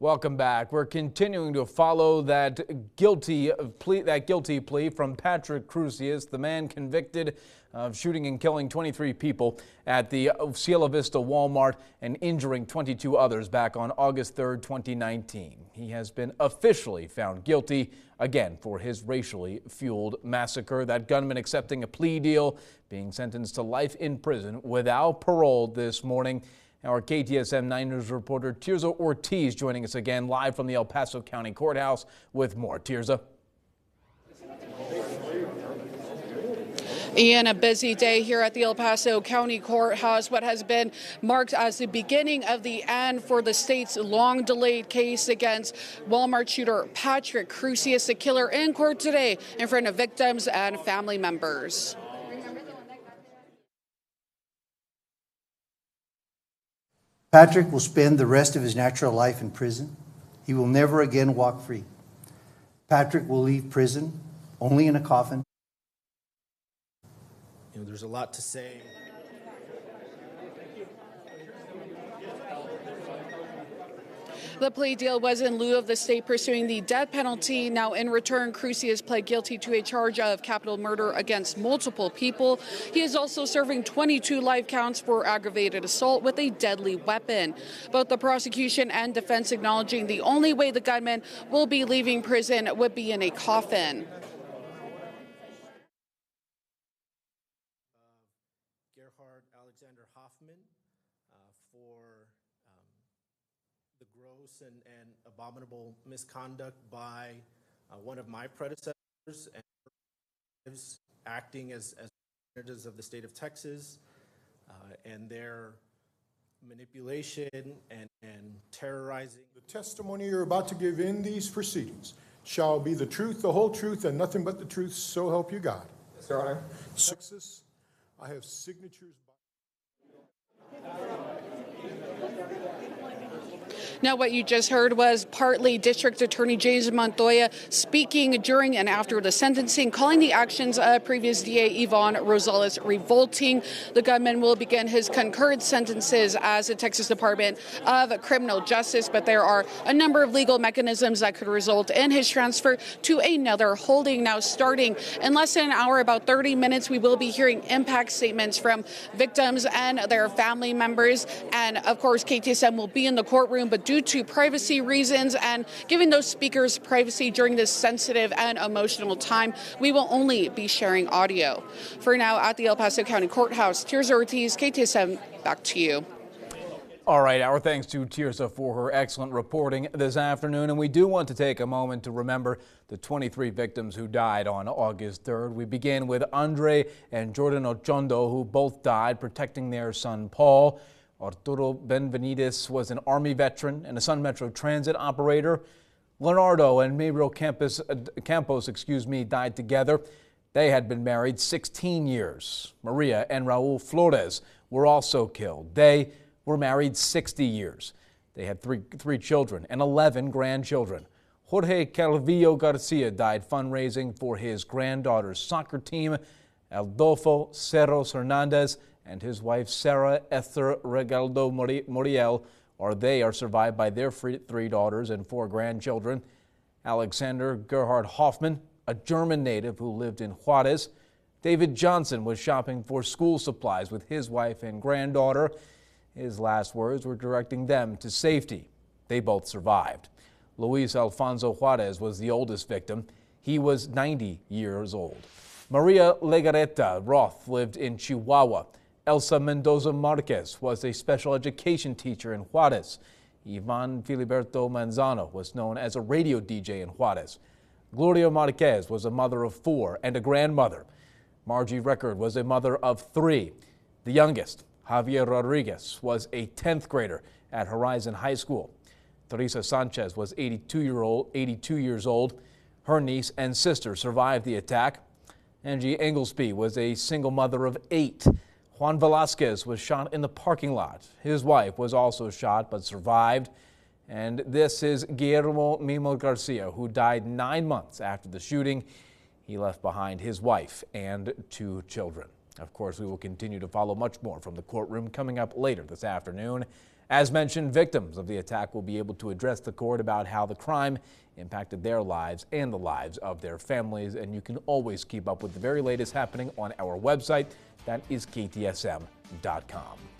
Welcome back. We're continuing to follow that guilty plea from Patrick Crusius, the man convicted of shooting and killing 23 people at the Cielo Vista Walmart and injuring 22 others back on August 3rd, 2019. He has been officially found guilty again for his racially fueled massacre. That gunman accepting a plea deal, being sentenced to life in prison without parole this morning. Our KTSM 9 News reporter Tirza Ortiz joining us again live from the El Paso County Courthouse with more. Tirza. Ian, a busy day here at the El Paso County Courthouse, what has been marked as the beginning of the end for the state's long-delayed case against Walmart shooter Patrick Crusius, the killer, in court today in front of victims and family members. Patrick will spend the rest of his natural life in prison. He will never again walk free. Patrick will leave prison only in a coffin. You know, there's a lot to say. The plea deal was in lieu of the state pursuing the death penalty. Now, in return, Crusius pled guilty to a charge of capital murder against multiple people. He is also serving 22 life counts for aggravated assault with a deadly weapon. Both the prosecution and defense acknowledging the only way the gunman will be leaving prison would be in a coffin. Alexander Hoffman for the gross and abominable misconduct by one of my predecessors and acting as representatives of the state of Texas, and their manipulation and terrorizing. The testimony you're about to give in these proceedings shall be the truth, the whole truth, and nothing but the truth, so help you God. Yes, Your Honor. Texas, I have signatures. Now, what you just heard was partly District Attorney James Montoya speaking during and after the sentencing, calling the actions of previous DA Yvonne Rosales revolting. The gunman will begin his concurrent sentences as the Texas Department of Criminal Justice, but there are a number of legal mechanisms that could result in his transfer to another holding. Now, starting in less than an hour, about 30 minutes, we will be hearing impact statements from victims and their family members. And, of course, KTSM will be in the courtroom, but due to privacy reasons and giving those speakers privacy during this sensitive and emotional time, we will only be sharing audio. For now, at the El Paso County Courthouse, Tirza Ortiz, KTSM, back to you. All right, our thanks to Tirza for her excellent reporting this afternoon. And we do want to take a moment to remember the 23 victims who died on August 3rd. We begin with Andre and Jordan Ochondo, who both died protecting their son, Paul. Arturo Benvenides was an Army veteran and a Sun Metro Transit operator. Leonardo and Maybro Campos died together. They had been married 16 years. Maria and Raul Flores were also killed. They were married 60 years. They had three children and 11 grandchildren. Jorge Calvillo Garcia died fundraising for his granddaughter's soccer team. Adolfo Cerros Hernandez and his wife Sarah Esther Regaldo Moriel are survived by their three daughters and 4 grandchildren. Alexander Gerhard Hoffman, a German native who lived in Juarez. David Johnson was shopping for school supplies with his wife and granddaughter. His last words were directing them to safety. They both survived. Luis Alfonso Juarez was the oldest victim. He was 90 years old. Maria Legareta Roth lived in Chihuahua. Elsa Mendoza Marquez was a special education teacher in Juarez. Ivan Filiberto Manzano was known as a radio DJ in Juarez. Gloria Marquez was a mother of 4 and a grandmother. Margie Record was a mother of 3. The youngest, Javier Rodriguez, was a 10th grader at Horizon High School. Teresa Sanchez was 82 years old. Her niece and sister survived the attack. Angie Englesby was a single mother of 8. Juan Velasquez was shot in the parking lot. His wife was also shot but survived. And this is Guillermo Mimo Garcia, who died 9 months after the shooting. He left behind his wife and 2 children. Of course, we will continue to follow much more from the courtroom coming up later this afternoon. As mentioned, victims of the attack will be able to address the court about how the crime impacted their lives and the lives of their families. And you can always keep up with the very latest happening on our website. That is KTSM.com.